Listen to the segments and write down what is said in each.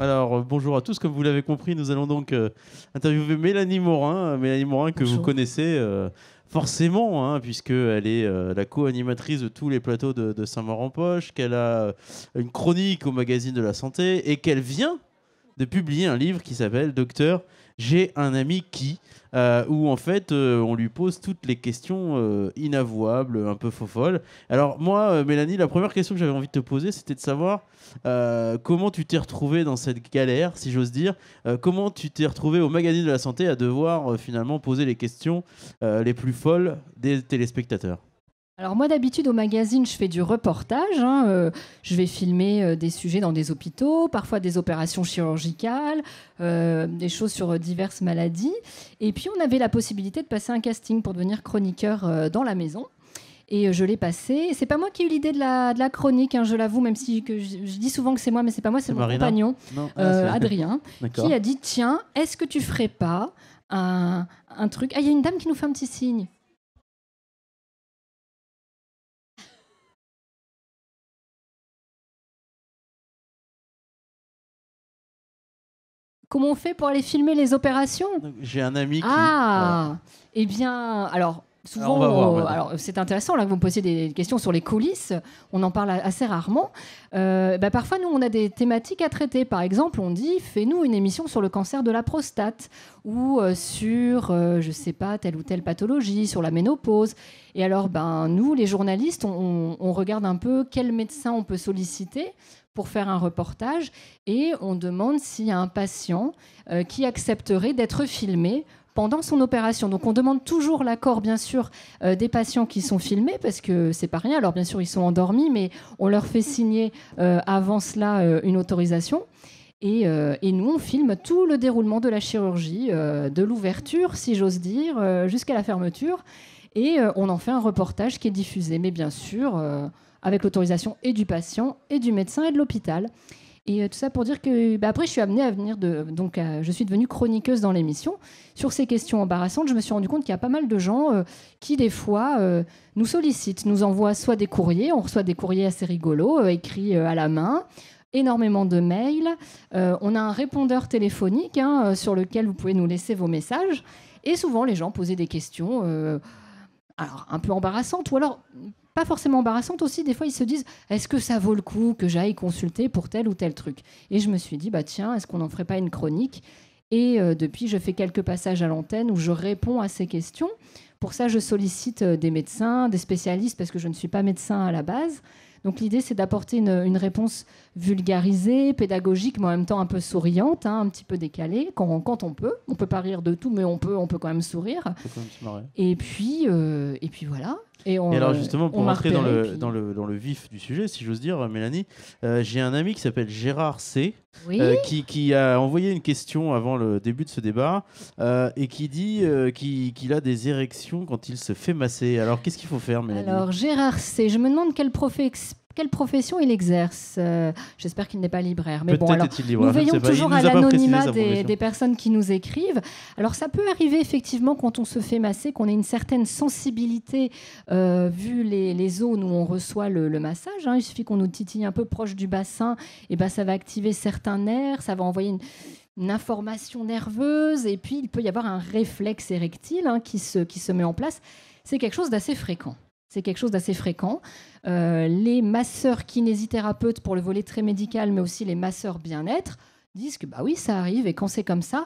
Alors, bonjour à tous. Comme vous l'avez compris, nous allons donc interviewer Mélanie Morin. Mélanie Morin que Bonjour. vous connaissez forcément, hein, puisqu'elle est la co-animatrice de tous les plateaux de Saint-Maur-en-Poche, qu'elle a une chronique au magazine de la santé et qu'elle vient de publier un livre qui s'appelle Docteur, j'ai un ami qui, où en fait on lui pose toutes les questions inavouables, un peu faux-folles. Alors moi, Mélanie, la première question que j'avais envie de te poser, c'était de savoir comment tu t'es retrouvée dans cette galère, si j'ose dire. Comment tu t'es retrouvée au magazine de la santé à devoir finalement poser les questions les plus folles des téléspectateurs. Alors moi d'habitude au magazine je fais du reportage, je vais filmer des sujets dans des hôpitaux, parfois des opérations chirurgicales, des choses sur diverses maladies. Et puis on avait la possibilité de passer un casting pour devenir chroniqueur dans la maison. Et je l'ai passé. C'est pas moi qui ai eu l'idée de la chronique, je l'avoue, même si je dis souvent que c'est moi, mais c'est pas moi, c'est mon Marina compagnon, Non. Adrien, D'accord. qui a dit tiens, est-ce que tu ferais pas un truc. Ah, il y a une dame qui nous fait un petit signe. Comment on fait pour aller filmer les opérations? Donc, j'ai un ami qui... Ah, eh bien, alors souvent, Alors, on va voir maintenant. alors c'est intéressant là que vous me posiez des questions sur les coulisses. On en parle assez rarement. Parfois, nous, on a des thématiques à traiter. Par exemple, on dit, fais-nous une émission sur le cancer de la prostate ou sur, je sais pas, telle ou telle pathologie, sur la ménopause. Et alors, nous, les journalistes, on regarde un peu quel médecin on peut solliciter pour faire un reportage et on demande s'il y a un patient qui accepterait d'être filmé pendant son opération. Donc on demande toujours l'accord, bien sûr, des patients qui sont filmés, parce que c'est pas rien. Alors bien sûr, ils sont endormis, mais on leur fait signer avant cela une autorisation. Et nous, on filme tout le déroulement de la chirurgie, de l'ouverture, si j'ose dire, jusqu'à la fermeture. Et on en fait un reportage qui est diffusé, mais bien sûr, avec l'autorisation et du patient, et du médecin, et de l'hôpital. Et tout ça pour dire que après, je suis amenée à venir je suis devenue chroniqueuse dans l'émission. Sur ces questions embarrassantes, je me suis rendu compte qu'il y a pas mal de gens qui, des fois, nous sollicitent, nous envoient soit des courriers, on reçoit des courriers assez rigolos, écrits à la main, énormément de mails. On a un répondeur téléphonique sur lequel vous pouvez nous laisser vos messages. Et souvent, les gens posaient des questions alors un peu embarrassantes, ou alors pas forcément embarrassantes aussi. Des fois, ils se disent, est-ce que ça vaut le coup que j'aille consulter pour tel ou tel truc? Et je me suis dit, tiens, est-ce qu'on n'en ferait pas une chronique? Et depuis, je fais quelques passages à l'antenne où je réponds à ces questions. Pour ça, je sollicite des médecins, des spécialistes, parce que je ne suis pas médecin à la base. Donc l'idée, c'est d'apporter une réponse vulgarisée, pédagogique, mais en même temps un peu souriante, un petit peu décalée, quand on peut. On ne peut pas rire de tout, mais on peut quand même sourire. Faut quand même se marrer. Et puis voilà. Et alors justement, pour rentrer repéré, dans le vif du sujet, si j'ose dire, Mélanie, j'ai un ami qui s'appelle Gérard C, Oui. qui a envoyé une question avant le début de ce débat et qui dit qu'il a des érections quand il se fait masser. Alors qu'est-ce qu'il faut faire, Mélanie? Alors Gérard C, je me demande quelle profession il exerce. J'espère qu'il n'est pas libraire. Mais Peut-être bon, alors, est-il libre. nous veillons toujours à Il nous a pas précisé l'anonymat sa profession. des personnes qui nous écrivent. Alors ça peut arriver effectivement quand on se fait masser, qu'on ait une certaine sensibilité vu les zones où on reçoit le massage. Il suffit qu'on nous titille un peu proche du bassin, et ça va activer certains nerfs, ça va envoyer une information nerveuse, et puis il peut y avoir un réflexe érectile qui se met en place. C'est quelque chose d'assez fréquent. Les masseurs kinésithérapeutes pour le volet très médical, mais aussi les masseurs bien-être, disent que oui, ça arrive, et quand c'est comme ça,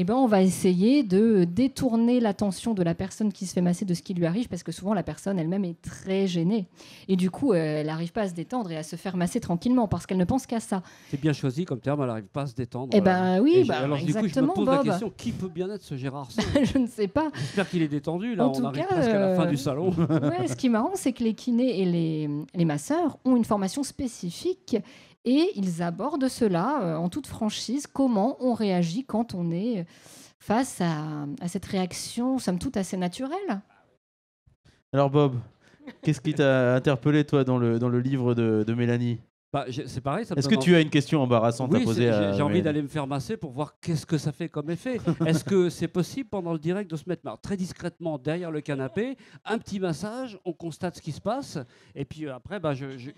on va essayer de détourner l'attention de la personne qui se fait masser de ce qui lui arrive, parce que souvent la personne elle-même est très gênée. Et du coup, elle n'arrive pas à se détendre et à se faire masser tranquillement, parce qu'elle ne pense qu'à ça. C'est bien choisi comme terme, elle n'arrive pas à se détendre. Oui, alors, exactement, du coup, je me pose Bob. la question, qui peut bien être ce Gérard C? Je ne sais pas. J'espère qu'il est détendu, là, En on tout arrive cas, presque à la fin du salon. Ouais, ce qui est marrant, c'est que les kinés et les masseurs ont une formation spécifique. Et ils abordent cela en toute franchise, comment on réagit quand on est face à cette réaction, somme toute, assez naturelle. Alors Bob, qu'est-ce qui t'a interpellé, toi, dans le livre de Mélanie? C'est pareil. Est-ce que tu as une question embarrassante à Oui, poser à j'ai envie Mélanie d'aller me faire masser pour voir qu'est-ce que ça fait comme effet. Est-ce que c'est possible pendant le direct de se mettre très discrètement derrière le canapé, un petit massage, on constate ce qui se passe, et puis après,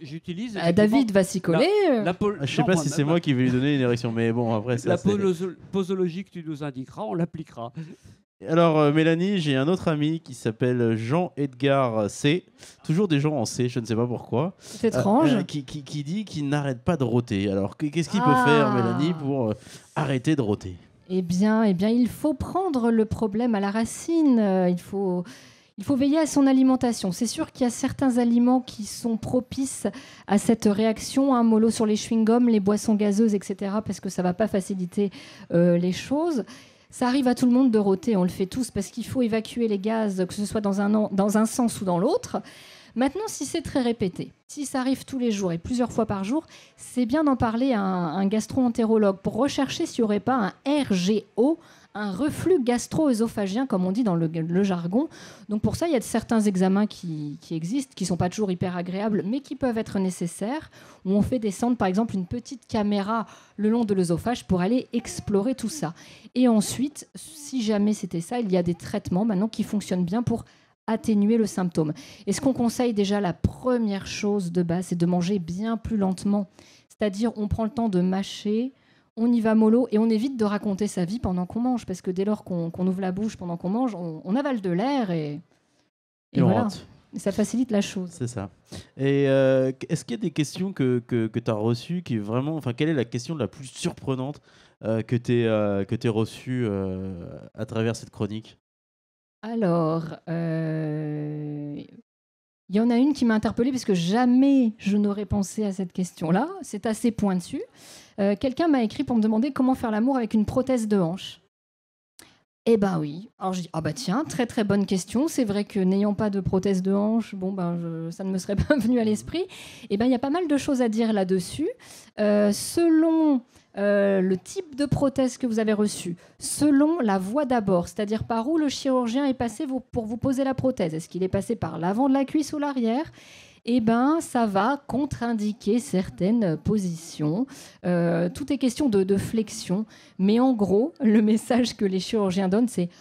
j'utilise. David va s'y coller. Je sais pas si c'est moi qui vais lui donner une érection, mais bon, après ça. La posologie que tu nous indiqueras, on l'appliquera. Alors, Mélanie, j'ai un autre ami qui s'appelle Jean-Edgar C. Toujours des gens en C, je ne sais pas pourquoi. C'est étrange. Qui dit qu'il n'arrête pas de rôter. Alors, qu'est-ce qu'il peut faire, Mélanie, pour arrêter de rôter? Eh bien, il faut prendre le problème à la racine. Il faut veiller à son alimentation. C'est sûr qu'il y a certains aliments qui sont propices à cette réaction, un mollo sur les chewing-gums, les boissons gazeuses, etc., parce que ça ne va pas faciliter les choses. Ça arrive à tout le monde de rôter, on le fait tous, parce qu'il faut évacuer les gaz, que ce soit dans un sens ou dans l'autre. Maintenant, si c'est très répété, si ça arrive tous les jours et plusieurs fois par jour, c'est bien d'en parler à un gastro-entérologue pour rechercher s'il n'y aurait pas un RGO, un reflux gastro-œsophagien, comme on dit dans le jargon. Donc pour ça, il y a certains examens qui existent, qui ne sont pas toujours hyper agréables, mais qui peuvent être nécessaires, où on fait descendre, par exemple, une petite caméra le long de l'œsophage pour aller explorer tout ça. Et ensuite, si jamais c'était ça, il y a des traitements maintenant qui fonctionnent bien pour atténuer le symptôme. Et ce qu'on conseille déjà, la première chose de base, c'est de manger bien plus lentement. C'est-à-dire, on prend le temps de mâcher, on y va mollo et on évite de raconter sa vie pendant qu'on mange, parce que dès lors qu'on ouvre la bouche pendant qu'on mange, on avale de l'air et voilà. Et ça facilite la chose. C'est ça. Et est-ce qu'il y a des questions que tu as reçues qui vraiment, enfin, quelle est la question la plus surprenante que tu as reçue à travers cette chronique? Alors, il y en a une qui m'a interpellée parce que jamais je n'aurais pensé à cette question-là. C'est assez pointu. Quelqu'un m'a écrit pour me demander comment faire l'amour avec une prothèse de hanche. Eh ben oui. Alors je dis, ah bah tiens, très très bonne question. C'est vrai que n'ayant pas de prothèse de hanche, ça ne me serait pas venu à l'esprit. Eh ben il y a pas mal de choses à dire là-dessus. Selon le type de prothèse que vous avez reçu, selon la voie d'abord, c'est-à-dire par où le chirurgien est passé pour vous poser la prothèse. Est-ce qu'il est passé par l'avant de la cuisse ou l'arrière ? Eh ben, ça va contre-indiquer certaines positions. Tout est question de flexion. Mais en gros, le message que les chirurgiens donnent, c'est qu'il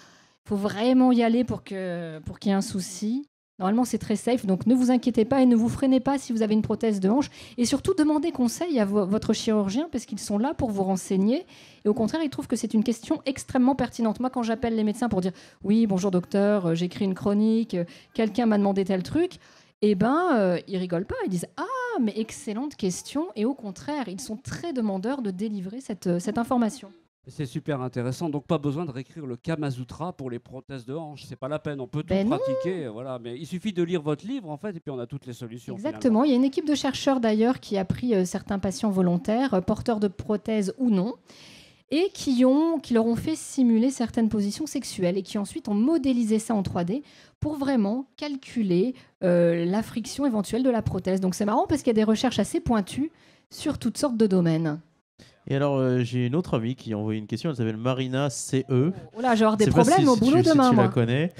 faut vraiment y aller pour qu'il y ait un souci. Normalement, c'est très safe, donc ne vous inquiétez pas et ne vous freinez pas si vous avez une prothèse de hanche. Et surtout, demandez conseil à votre chirurgien, parce qu'ils sont là pour vous renseigner. Et au contraire, ils trouvent que c'est une question extrêmement pertinente. Moi, quand j'appelle les médecins pour dire « Oui, bonjour docteur, j'écris une chronique, quelqu'un m'a demandé tel truc », eh ben, ils rigolent pas, ils disent « Ah, mais excellente question !» Et au contraire, ils sont très demandeurs de délivrer cette information. C'est super intéressant, donc pas besoin de réécrire le Kama Sutra pour les prothèses de hanche, c'est pas la peine, on peut tout pratiquer, voilà. Mais il suffit de lire votre livre en fait, et puis on a toutes les solutions. Exactement, il y a une équipe de chercheurs d'ailleurs qui a pris certains patients volontaires, porteurs de prothèses ou non, et qui leur ont fait simuler certaines positions sexuelles et qui ensuite ont modélisé ça en 3D pour vraiment calculer la friction éventuelle de la prothèse. Donc c'est marrant parce qu'il y a des recherches assez pointues sur toutes sortes de domaines. Et alors, j'ai une autre amie qui a envoyé une question, elle s'appelle Marina CE. Oh là, je vais avoir des problèmes au boulot demain, si tu moi. la connais.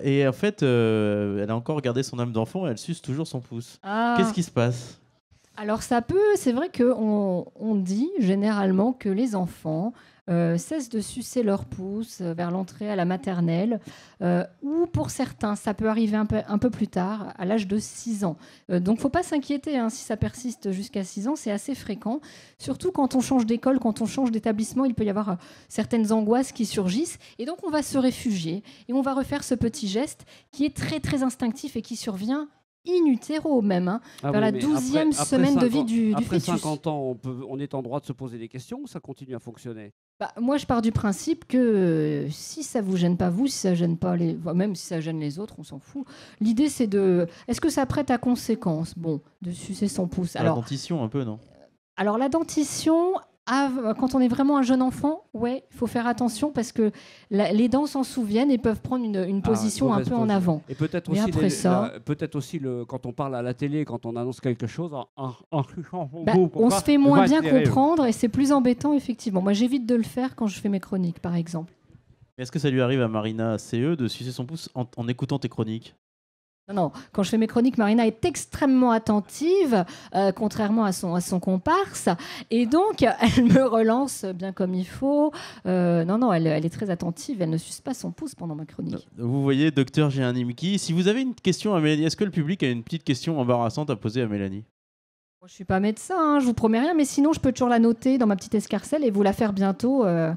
Et en fait, elle a encore gardé son âme d'enfant et elle suce toujours son pouce. Ah. Qu'est-ce qui se passe ? Alors c'est vrai qu'on dit généralement que les enfants cessent de sucer leur pouce vers l'entrée à la maternelle, ou pour certains, ça peut arriver un peu plus tard, à l'âge de 6 ans. Donc il ne faut pas s'inquiéter si ça persiste jusqu'à 6 ans, c'est assez fréquent. Surtout quand on change d'école, quand on change d'établissement, il peut y avoir certaines angoisses qui surgissent. Et donc on va se réfugier et on va refaire ce petit geste qui est très très instinctif et qui survient in utero même, vers la 12e semaine de vie du après fœtus. Après 50 ans, on est en droit de se poser des questions ou ça continue à fonctionner ? Moi, je pars du principe que si ça vous gêne pas vous, si ça gêne pas même si ça gêne les autres, on s'en fout. L'idée, c'est est-ce que ça prête à conséquence, de sucer son pouce. La dentition un peu, non ? Alors la dentition, quand on est vraiment un jeune enfant, ouais, il faut faire attention parce que les dents s'en souviennent et peuvent prendre une position un peu en avant. Et peut-être aussi, peut-être aussi quand on parle à la télé, quand on annonce quelque chose, on se fait moins bien comprendre et c'est plus embêtant, effectivement. Moi, j'évite de le faire quand je fais mes chroniques, par exemple. Est-ce que ça lui arrive à Marina CE de sucer son pouce en écoutant tes chroniques ? Non, quand je fais mes chroniques, Marina est extrêmement attentive, contrairement à son comparse. Et donc, elle me relance bien comme il faut. Non, elle est très attentive. Elle ne suce pas son pouce pendant ma chronique. Vous voyez, docteur Géanimki, si vous avez une question à Mélanie, est-ce que le public a une petite question embarrassante à poser à Mélanie? Je ne suis pas médecin, hein, je vous promets rien, mais sinon, je peux toujours la noter dans ma petite escarcelle et vous la faire bientôt à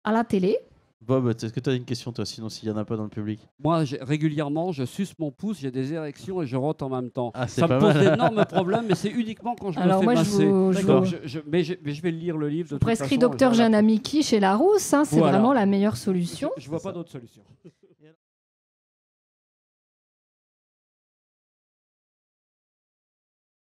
la télé. Bob, est-ce que tu as une question, toi, sinon, s'il n'y en a pas dans le public? Moi, régulièrement, je suce mon pouce, j'ai des érections et je rote en même temps. Ah, c'est ça pas me pose mal. d'énormes problèmes, mais c'est uniquement quand je Alors me fais moi, masser. D'accord. Mais je vais lire le livre. Je prescris Docteur Géanimki chez Larousse, hein, c'est Voilà. vraiment la meilleure solution. Je vois pas d'autre solution.